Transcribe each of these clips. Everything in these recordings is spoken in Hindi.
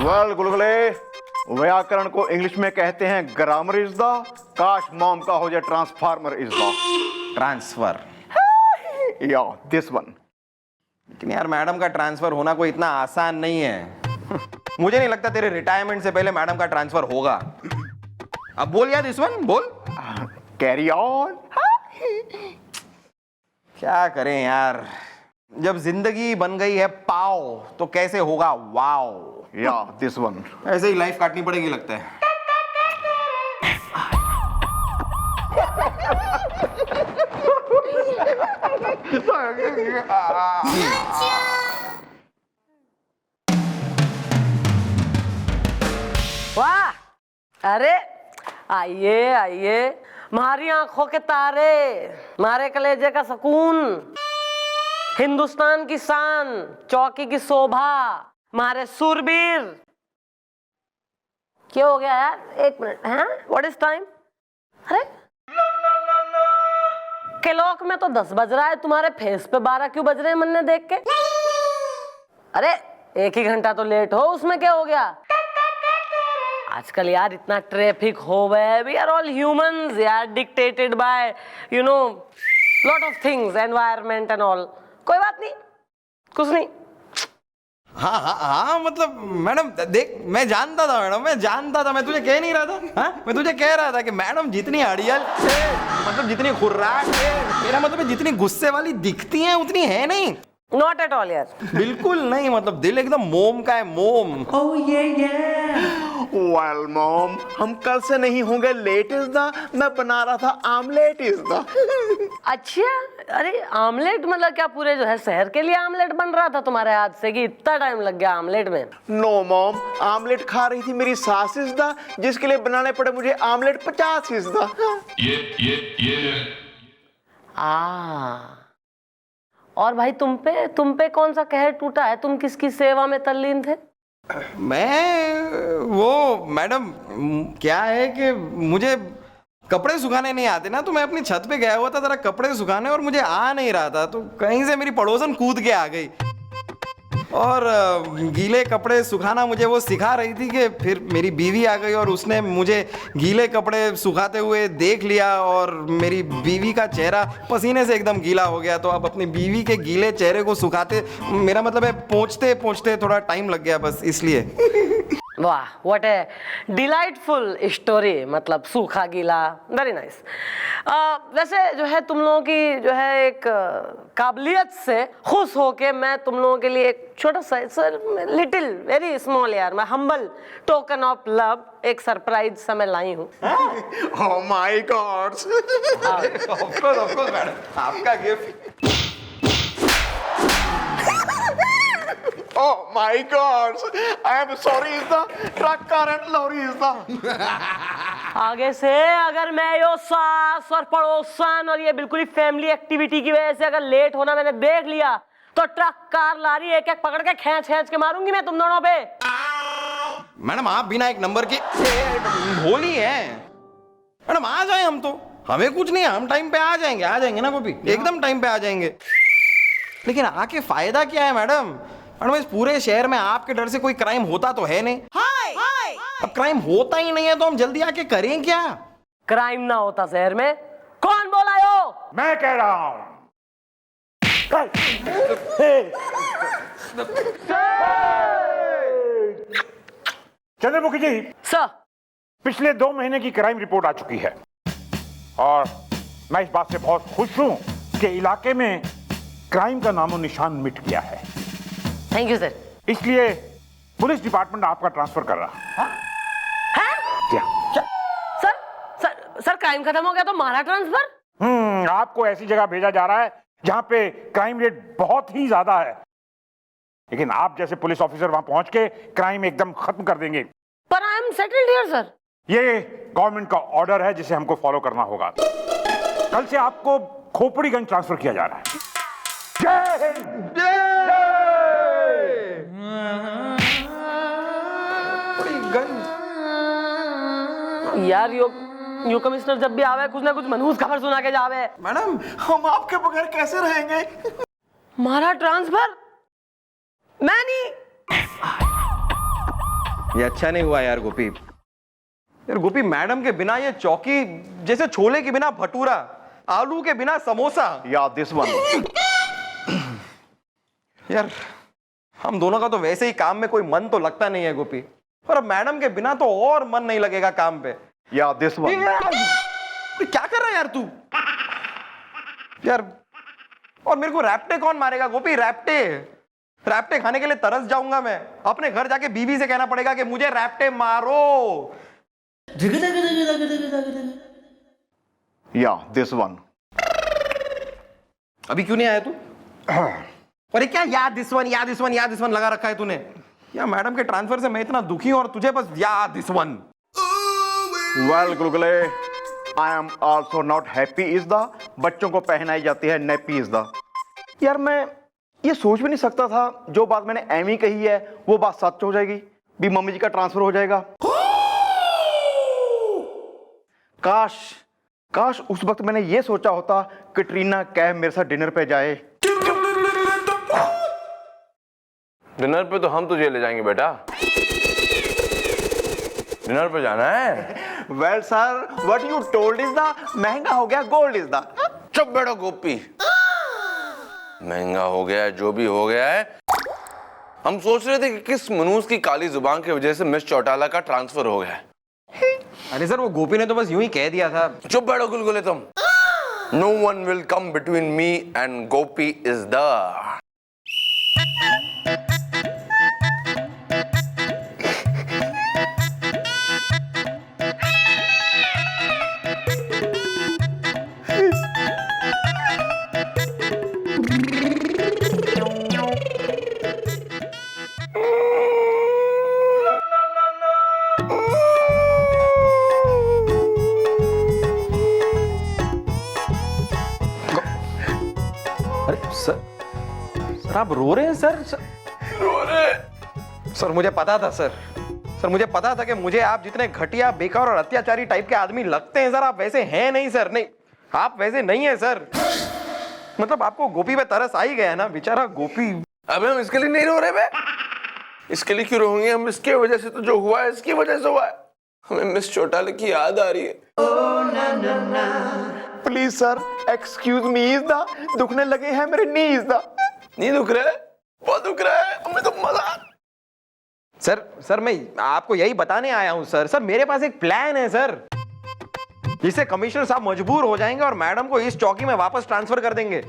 वेल गुलगुले, व्याकरण को इंग्लिश में कहते हैं ग्रामर इज द, काश मॉम का हो जाए ट्रांसफार्मर इज द। ट्रांसफर। या दिस वन। लेकिन यार मैडम का ट्रांसफर होना कोई इतना आसान नहीं है। मुझे नहीं लगता तेरे रिटायरमेंट से पहले मैडम का ट्रांसफर होगा। अब बोल यार दिस वन बोल। Carry on. क्या करें यार, जब जिंदगी बन गई है पाव तो कैसे होगा वाओ। या दिस वन। ऐसे ही लाइफ काटनी पड़ेगी लगता है। वाह, अरे आइए आइए, मारी आंखों के तारे, मारे कलेजे का सुकून, हिंदुस्तान की शान, चौकी की शोभा, मारे सूरबीर। क्या हो गया यार, एक मिनट। हैं, व्हाट इज टाइम? अरे क्लॉक में तो 10 बज रहा है, तुम्हारे फेस पे 12 क्यों बज रहे हैं मन्ने देख के? अरे 1 ही घंटा तो लेट हो, उसमें क्या हो गया? आजकल यार इतना ट्रैफिक हो गया है, वी आर ऑल ह्यूमंस यार, dictated bye you know lot of things, environment and all. कोई बात नहीं, कुछ नहीं। हाँ हाँ हाँ, मतलब मैडम देख, मैं जानता था मैडम, मैं जानता था, मैं तुझे कह नहीं रहा था। हाँ, मैं तुझे कह रहा था कि मैडम जितनी अड़ियल है, मतलब जितनी खुर्राट है, मेरा मतलब जितनी गुस्से वाली दिखती हैं उतनी है नहीं। नॉट एट ऑल यार, बिल्कुल नहीं, मतलब दिल एकदम मोम का है, मोम। वेल मॉम, हम कल से नहीं होंगे लेट इज द, मैं बना रहा था आमलेट इज द। अच्छा, अरे आमलेट मतलब क्या पूरे जो है शहर के लिए आमलेट बन रहा था तुम्हारे हाथ से, कि इतना टाइम लग गया आमलेट में? नो मॉम, आमलेट खा रही थी मेरी सास इज द, जिसके लिए बनाने पड़े मुझे आमलेट 50 इज द। और भाई तुम पे कौन सा कहर टूटा है? तुम किसकी सेवा में तल्लीन थे? मैं वो मैडम, क्या है कि मुझे कपड़े सुखाने नहीं आते ना, तो मैं अपनी छत पे गया हुआ था जरा कपड़े सुखाने, और मुझे आ नहीं रहा था, तो कहीं से मेरी पड़ोसन कूद के आ गई और गीले कपड़े सुखाना मुझे वो सिखा रही थी कि फिर मेरी बीवी आ गई और उसने मुझे गीले कपड़े सुखाते हुए देख लिया और मेरी बीवी का चेहरा पसीने से एकदम गीला हो गया। तो अब अपनी बीवी के गीले चेहरे को सुखाते, मेरा मतलब है पोंछते पोंछते थोड़ा टाइम लग गया बस इसलिए। वाह, व्हाट ए डिलाइटफुल स्टोरी, मतलब सूखा गीला, वेरी नाइस। वैसे जो है तुम लोगों की जो है एक काबिलियत से खुश होके मैं तुम लोगों के लिए एक छोटा सा, लिटिल वेरी स्मॉल यार, मैं हम्बल टोकन ऑफ लव, एक सरप्राइज सा मैं लाई हूँ। Oh my God. Of course madam, आपका gift. Oh my God! I am sorry is the truck car and lorry is the। आगे से अगर मैं यो सास और पड़ोसन और ये बिल्कुल ही फैमिली एक्टिविटी की वजह से अगर लेट होना मैंने देख लिया, तो ट्रक कार लारी एक एक पकड़ के खींच के मारूंगी मैं तुम दोनों पे। मैडम आप बिना एक नंबर के भोली हैं। मैडम आ जाए हम तो, हमें कुछ नहीं है, हम टाइम पे आ जाएंगे ना गोपी, एकदम टाइम पे आ जाएंगे। लेकिन आके फायदा क्या है मैडम? मैडम इस पूरे शहर में आपके डर से कोई क्राइम होता तो है नहीं। हाय अब क्राइम होता ही नहीं है तो हम जल्दी आके करें क्या? क्राइम ना होता शहर में, कौन बोला यो? मैं कह रहा हूं। चंद्रमुखी जी, सर, पिछले 2 महीने की क्राइम रिपोर्ट आ चुकी है और मैं इस बात से बहुत खुश हूं कि इलाके में क्राइम का नामो निशान मिट गया है। Thank you sir. इसलिए पुलिस डिपार्टमेंट आपका ट्रांसफर कर रहा है? क्या? सर क्राइम खत्म हो गया तो हमारा ट्रांसफर? आपको ऐसी जगह भेजा जा रहा है जहां पे क्राइम रेट बहुत ही ज्यादा है, लेकिन आप जैसे पुलिस ऑफिसर वहां पहुंच के क्राइम एकदम खत्म कर देंगे। पर I am settled here sir. ये गवर्नमेंट का ऑर्डर है जिसे हमको फॉलो करना होगा। कल से आपको खोपड़ीगंज ट्रांसफर किया जा रहा है। जय हिंद। यार यो कमिश्नर जब भी आवे कुछ ना कुछ मनहूस खबर सुना के जावे। मैडम हम आपके बगैर कैसे रहेंगे? हमारा ट्रांसफर? मैं नहीं। ये अच्छा नहीं हुआ यार गोपी। यार गोपी, मैडम के बिना ये चौकी जैसे छोले के बिना भटूरा, आलू के बिना समोसा। या दिस वन। यार हम दोनों का तो वैसे ही काम में कोई मन तो लगता नहीं है गोपी, और अब मैडम के बिना तो और मन नहीं लगेगा काम पे। या दिस वन। क्या कर रहा है यार तू? यार और मेरे को रैप्टे कौन मारेगा गोपी? रैप्टे खाने के लिए तरस जाऊंगा मैं। अपने घर जाके बीवी से कहना पड़ेगा कि मुझे रैप्टे मारो। या दिस वन। अभी क्यों नहीं आया तू? अरे क्या याद दिस वन लगा रखा है तूने? या मैडम के ट्रांसफर से मैं इतना दुखी हूं और तुझे बस याद दिस वन। वेल गुलगुले, I am also not happy is the, बच्चों को पहनाई जाती है नेपी इज द। यार मैं ये सोच भी नहीं सकता था जो बात मैंने एमी कही है वो बात सच हो जाएगी, भी मम्मी जी का ट्रांसफर हो जाएगा। काश उस वक्त मैंने ये सोचा होता कैटरीना कैफ मेरे साथ डिनर पे जाए। डिनर पे तो हम तुझे ले जाएंगे बेटा। डिनर पे जाना है। Well sir, what you told is the महंगा हो गया गोल्ड इज द। चुप बैठो गोपी। महंगा हो गया है, जो भी हो गया है। हम सोच रहे थे कि किस मनूस की काली जुबान की वजह से मिस चौटाला का ट्रांसफर हो गया है। अरे सर, वो गोपी ने तो बस यूं ही कह दिया था। चुप बैठो गुलगुले तुम। No one will come between me and Gopi is the. Sir आप रो रहे हैं सर? रो रहे? सर मुझे पता था सर मुझे पता था कि मुझे आप जितने घटिया, बेकार और अत्याचारी टाइप के आदमी लगते हैं सर, आप वैसे हैं नहीं सर। नहीं, आप वैसे नहीं है सर। मतलब आपको गोपी पे तरस आ ही गया ना, बेचारा गोपी। अबे हम इसके लिए नहीं रो रहे बे। इसके लिए क्यों रोएंगे हम? इसके वजह से तो जो हुआ है इसकी वजह से हुआ है। हमें मिस चौटाला की याद आ रही है। Please sir, excuse me is the, दुखने लगे हैं मेरे नी इज द। नहीं दुख रहा है? बहुत दुख रहा है हमें तो। मजा। सर मैं आपको यही बताने आया हूं सर मेरे पास एक प्लान है सर, जिससे कमिश्नर साहब मजबूर हो जाएंगे और मैडम को इस चौकी में वापस ट्रांसफर कर देंगे।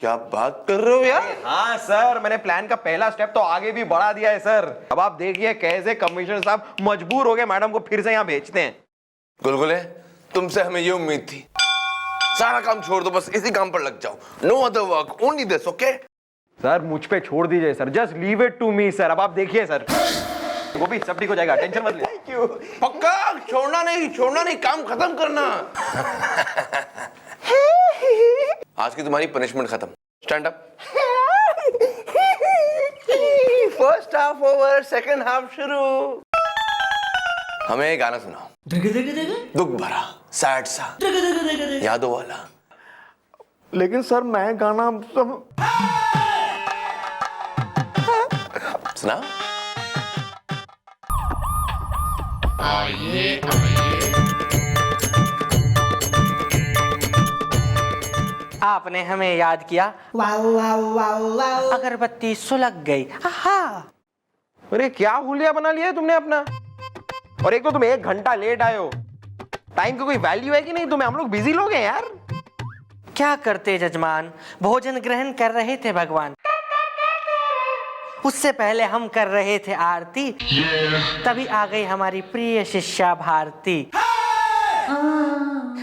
क्या बात कर रहे हो यार? हाँ सर, मैंने प्लान का पहला स्टेप तो आगे भी बढ़ा दिया है सर। अब आप देखिए कैसे कमिश्नर साहब मजबूर हो गए मैडम को फिर से यहाँ भेजते हैं। गुलगुले, तुमसे हमें ये उम्मीद थी। सारा काम छोड़ दो, बस इसी काम पर लग जाओ। No other work, only this, okay? Sir मुझ पे छोड़ दीजिए sir, just leave it to me sir. अब आप देखिए सर, गोपी सब ठीक हो जाएगा, टेंशन मत ले। पक्का? छोड़ना नहीं, काम खत्म करना। आज की तुम्हारी पनिशमेंट खत्म। Stand up. First half over, second half शुरू। हमें एक गाना सुनाओ, दुख भरा, सैड सा, यादों वाला। लेकिन सर मैं गाना सब सुना। आपने हमें याद किया। अगरबत्ती सुलग गई। अरे क्या हुलिया बना लिया है तुमने अपना। और एक तो तुम 1 घंटा लेट आए हो। टाइम की कोई वैल्यू है कि नहीं तुम्हें? हम लोग बिजी लोग हैं यार। क्या करते जजमान, भोजन ग्रहण कर रहे थे भगवान। उससे पहले हम कर रहे थे आरती। तभी आ गई हमारी प्रिय शिष्या भारती।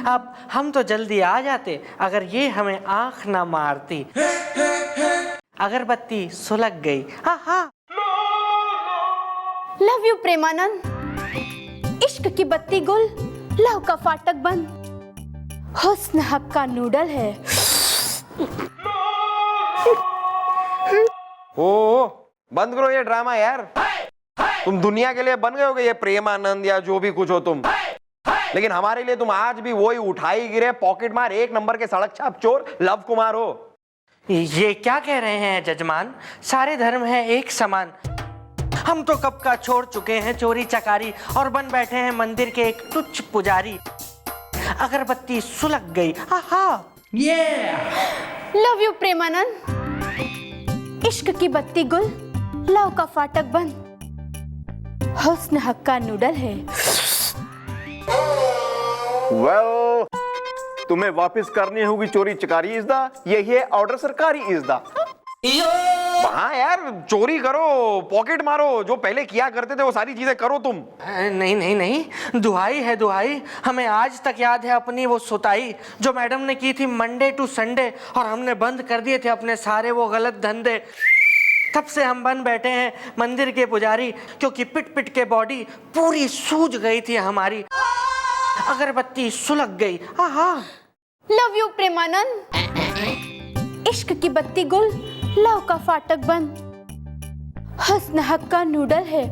अब हम तो जल्दी आ जाते अगर ये हमें आंख ना मारती। अगरबत्ती सुलग गई। Love you Premanand. इश्क की बत्ती गुल, लव का फाटक बंद। हुस्न हक का नूडल है। ओ बंद करो ये ड्रामा यार। तुम दुनिया के लिए बन गए होगे ये प्रेमानंद या जो भी कुछ हो तुम, लेकिन हमारे लिए तुम आज भी वही उठाई गिरे पॉकेट मार 1 नंबर के सड़क छाप चोर लव कुमार हो। ये क्या कह रहे हैं जजमान? सारे धर्म हैं एक समान। हम तो कब का छोड़ चुके हैं चोरी चकारी और बन बैठे हैं मंदिर के एक तुच्छ पुजारी। अगरबत्ती सुलग गई। आहा लव यू प्रेमानंद। इश्क की बत्ती गुल, लव का फाटक बंद, हुस्न हक का नूडल है। वेल तुम्हें वापस करनी होगी चोरी चकारी इस दा, यही है ऑर्डर सरकारी इस दा। हाँ यार, चोरी करो, पॉकेट मारो, जो पहले किया करते थे वो सारी चीजें करो तुम। नहीं नहीं नहीं, दुहाई है दुहाई। हमें आज तक याद है अपनी वो सुताई जो मैडम ने की थी मंडे टू संडे, और हमने बंद कर दिए थे अपने सारे वो गलत धंधे। तब से हम बन बैठे हैं मंदिर के पुजारी, क्योंकि पिट पिट के बॉडी पूरी सूज गई थी हमारी। अगरबत्ती सुलग गई। आहा लव यू प्रेमानंद। इश्क की बत्ती गुल, लव का फाटक बंद, हुस्न हक का नूडल है।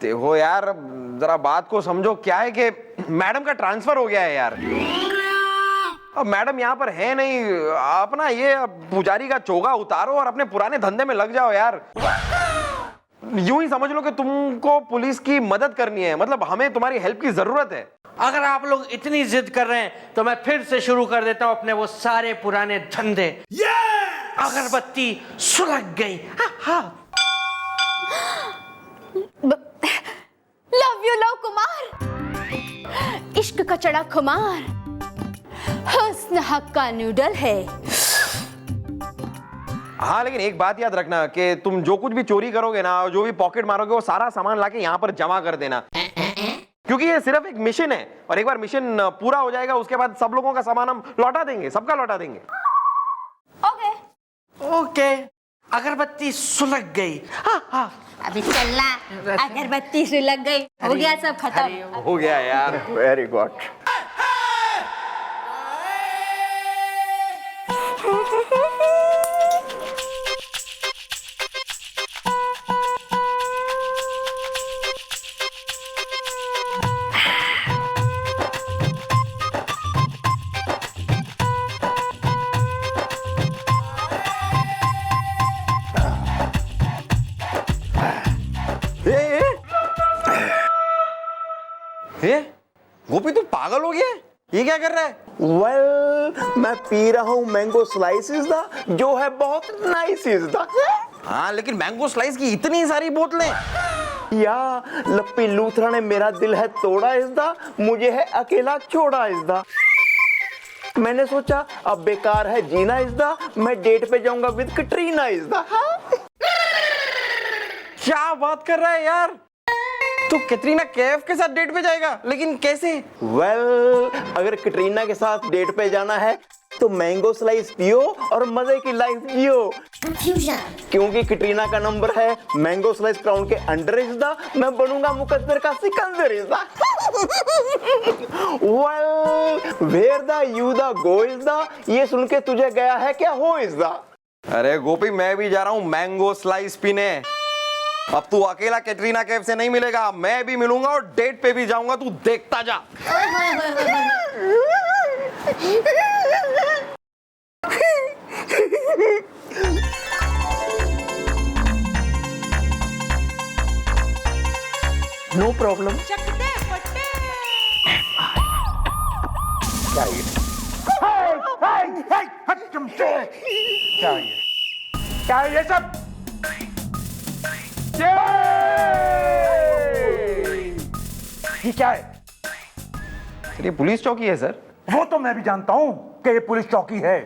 देखो यार, जरा बात को समझो। क्या है कि मैडम का ट्रांसफर हो गया है यार। अब मैडम यहाँ पर है नहीं। अपना ये पुजारी का चोगा उतारो और अपने पुराने धंधे में लग जाओ यार। यूं ही समझ लो कि तुमको पुलिस की मदद करनी है, मतलब हमें तुम्हारी हेल्प की जरूरत है। अगर आप लोग इतनी जिद कर रहे हैं तो मैं फिर से शुरू कर देता हूं अपने वो सारे पुराने धंधे। अगरबत्ती सुलग गई। Love you love Kumar. इश्क का चढ़ा खुमार, हुस्न हक का नूडल है। हाँ, लेकिन एक बात याद रखना कि तुम जो कुछ भी चोरी करोगे ना, जो भी पॉकेट मारोगे, वो सारा सामान लाके यहाँ पर जमा कर देना, क्योंकि ये सिर्फ एक मिशन है और एक बार मिशन पूरा हो जाएगा उसके बाद सब लोगों का सामान हम लौटा देंगे, सबका लौटा देंगे। Okay okay. अगरबत्ती सुलग गई। अभी चलना, अगरबत्ती सुलग गई, हो गया सब खत्म। हो गया यार। Very good. गोपी तू पागल हो गया? ये क्या कर रहा है? वेल मैं पी रहा हूँ मैंगो स्लाइसिस दा, जो है बहुत नाइस इस दा। हाँ, लेकिन मैंगो स्लाइस की इतनी सारी बोतलें। या लप्पी लूथरा ने मेरा दिल है तोड़ा इस दा, मुझे है अकेला छोड़ा इस दा। मैंने सोचा अब बेकार है जीना इस दा, मैं डेट पे जाऊंगा विद कटरीना इस दा। क्या बात कर रहा है यार? तू कैटरीना कैफ के साथ डेट पे जाएगा, लेकिन कैसे? वेल अगर कटरीना के साथ डेट पे जाना है तो मैंगो स्लाइस पियो और मजे की लाइफ जियो, क्योंकि कटरीना का नंबर है मैंगो स्लाइस क्राउन के अंडर इज दा, मैं बनूंगा मुकद्दर का सिकंदर is the. Well where the you the go is the, ये सुन के तुझे गया है क्या हो इज दा। अरे गोपी, मैं भी जा रहा हूँ मैंगो स्लाइस पीने। अब तू अकेला कैटरीना कैफ से नहीं मिलेगा, मैं भी मिलूंगा और डेट पे भी जाऊंगा, तू देखता जा। No problem. क्या है ये सब? ये क्या है? ये पुलिस चौकी है सर। वो तो मैं भी जानता हूं कि ये पुलिस चौकी है।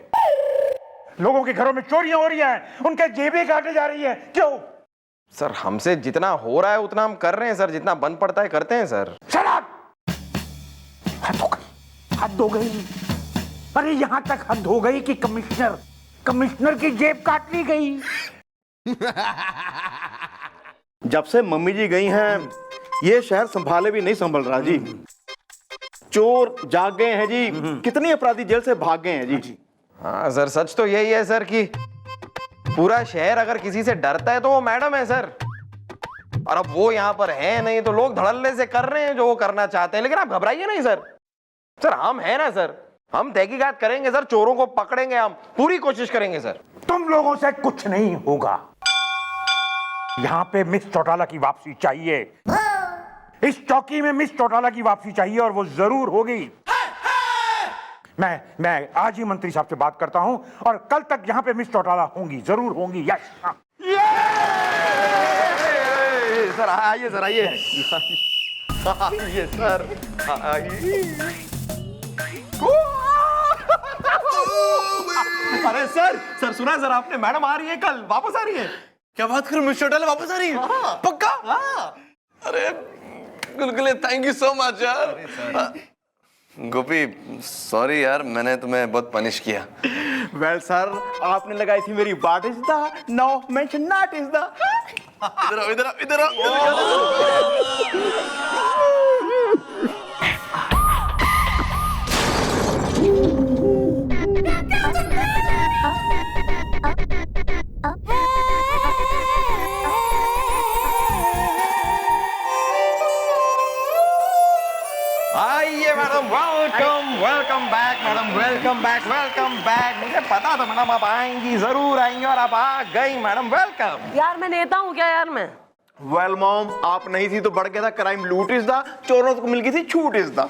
लोगों के घरों में चोरियां हो रही हैं, उनके जेबें काटे जा रही हैं। क्यों? सर, हमसे जितना हो रहा है उतना हम कर रहे हैं सर, जितना बन पड़ता है करते हैं सर। शराब! हद हो गई, हद हो गई। अरे यहां तक हद हो गई कि कमिश्नर की जेब काट ली गई। जब से मम्मी जी गई हैं ये शहर संभाले भी नहीं संभल रहा जी। चोर जाग गए हैं जी, कितने अपराधी जेल से भाग गए हैं जी। हाँ सर, सच तो यही है सर कि पूरा शहर अगर किसी से डरता है तो वो मैडम है सर। और अब वो यहाँ पर है नहीं तो लोग धड़ल्ले से कर रहे हैं जो वो करना चाहते हैं। लेकिन आप घबराइए नहीं सर, सर हम है ना सर, हम तहकीकात करेंगे सर, चोरों को पकड़ेंगे, हम पूरी कोशिश करेंगे सर। तुम लोगों से कुछ नहीं होगा। यहाँ पे मिस चौटाला की वापसी चाहिए। इस चौकी में मिस चौटाला की वापसी चाहिए और वो जरूर होगी। मैं आज ही मंत्री साहब से बात करता हूं और कल तक यहाँ पे मिस चौटाला होंगी, जरूर होंगी। यस सर आइए सर, आइए आइए सर, आइए। अरे सर सुना सर आपने, मैडम आ रही है कल, वापस आ रही है। क्या बात करूं, मिस चौटाला वापस आ रही है? पक्का? अरे गुलगुले, थैंक यू सो मच यार। गोपी सॉरी यार, मैंने तुम्हें बहुत पनिश किया। वेल सर, आपने लगाई थी मेरी what is the, now mention not is the. इधर आओ, इधर आओ, इधर आओ। आइए madam, welcome back madam, welcome back. मुझे पता था मैडम आप आएंगी, जरूर आएंगी, और आप आ गई मैडम, वेलकम। यार मैं नेता हूँ क्या यार मैं? वेल मॉम, आप नहीं थी तो बढ़ गया था क्राइम, लूट इज द, चोरों को मिल गई थी छूट इज द।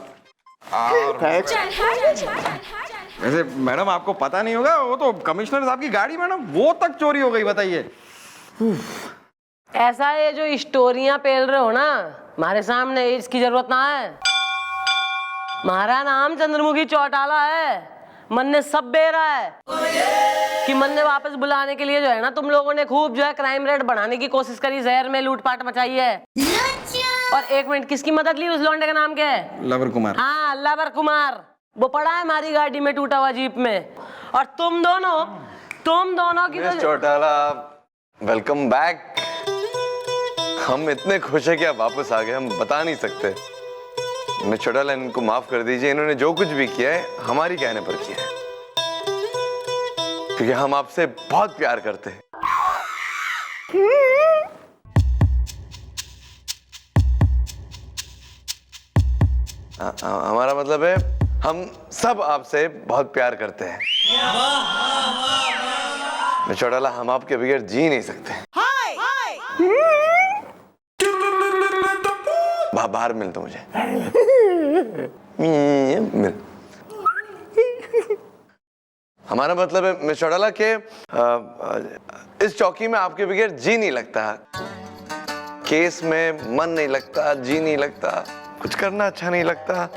वैसे मैडम आपको पता नहीं होगा, वो तो कमिश्नर साहब की गाड़ी मैडम, वो तक चोरी हो गई, बताइए। ऐसा ये जो स्टोरियां पेल रहे हो ना हमारे सामने, इसकी जरूरत ना है। हमारा नाम चंद्रमुखी चौटाला है। मन ने सब बेरा है कि मन ने वापस बुलाने के लिए जो है ना, तुम लोगों ने खूब जो है क्राइम रेट बढ़ाने की कोशिश करी, शहर में लूटपाट मचाई है। और एक मिनट, किसकी मदद ली? उस लौंडे का नाम क्या है? लवर कुमार। हाँ, लवर कुमार। वो पड़ा है हमारी गाड़ी में, टूटा हुआ जीप में। और तुम दोनों की मिस चौटाला वेलकम बैक। हम इतने खुश है कि आप वापस आ गए, हम बता नहीं सकते। मिस चौटाला, इनको माफ कर दीजिए, इन्होंने जो कुछ भी किया है हमारी कहने पर किया है, क्योंकि हम आपसे बहुत प्यार करते हैं। हमारा मतलब है हम सब आपसे बहुत प्यार करते हैं। मिस चौटाला, हम आपके बगैर जी नहीं सकते। बाहर मिल तो मुझे मिल। हमारा मतलब है मिस चौटाला के इस चौकी में आपके बगैर जी नहीं लगता, केस में मन नहीं लगता, जी नहीं लगता, कुछ करना अच्छा नहीं लगता।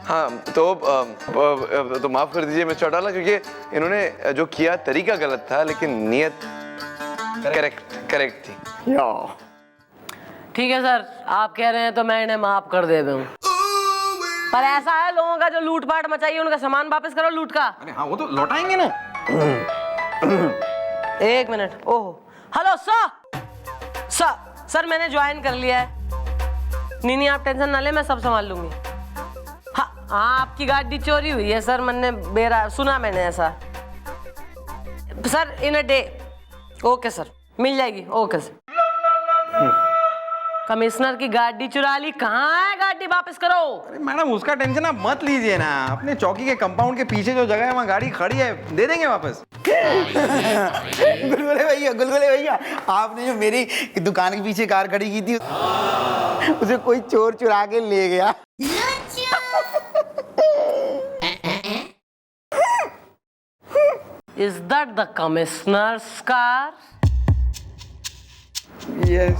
हाँ तो माफ कर दीजिए मिस चौटाला, क्योंकि इन्होंने जो किया तरीका गलत था, लेकिन नीयत करेक्ट थी। ठीक है सर, आप कह रहे हैं तो मैं इन्हें माफ कर दे दूं। पर ऐसा है, लोगों का जो लूटपाट मचाई, उनका सामान वापस करो लूट का। अरे हाँ, वो तो लौटाएंगे ना। एक मिनट। ओह, हेलो सर मैंने ज्वाइन कर लिया है। नहीं आप टेंशन ना ले, मैं सब संभाल लूंगी। हाँ, आपकी गाड़ी चोरी हुई है सर, मैंने सुना मैंने ऐसा। Sir in a day. Okay sir, मिल जाएगी। Okay sir. कमिश्नर की गाड़ी चुरा ली, कहाँ है गाड़ी? वापस करो। अरे मैडम, उसका टेंशन आप मत लीजिए ना, अपने चौकी के कंपाउंड के पीछे जो जगह है वहाँ गाड़ी खड़ी है, दे देंगे वापस। गुलगुले भैया, आपने जो मेरी दुकान के पीछे कार खड़ी की थी, उसे कोई चोर चुरा के ले गया। Is that the commissioner's car? Yes.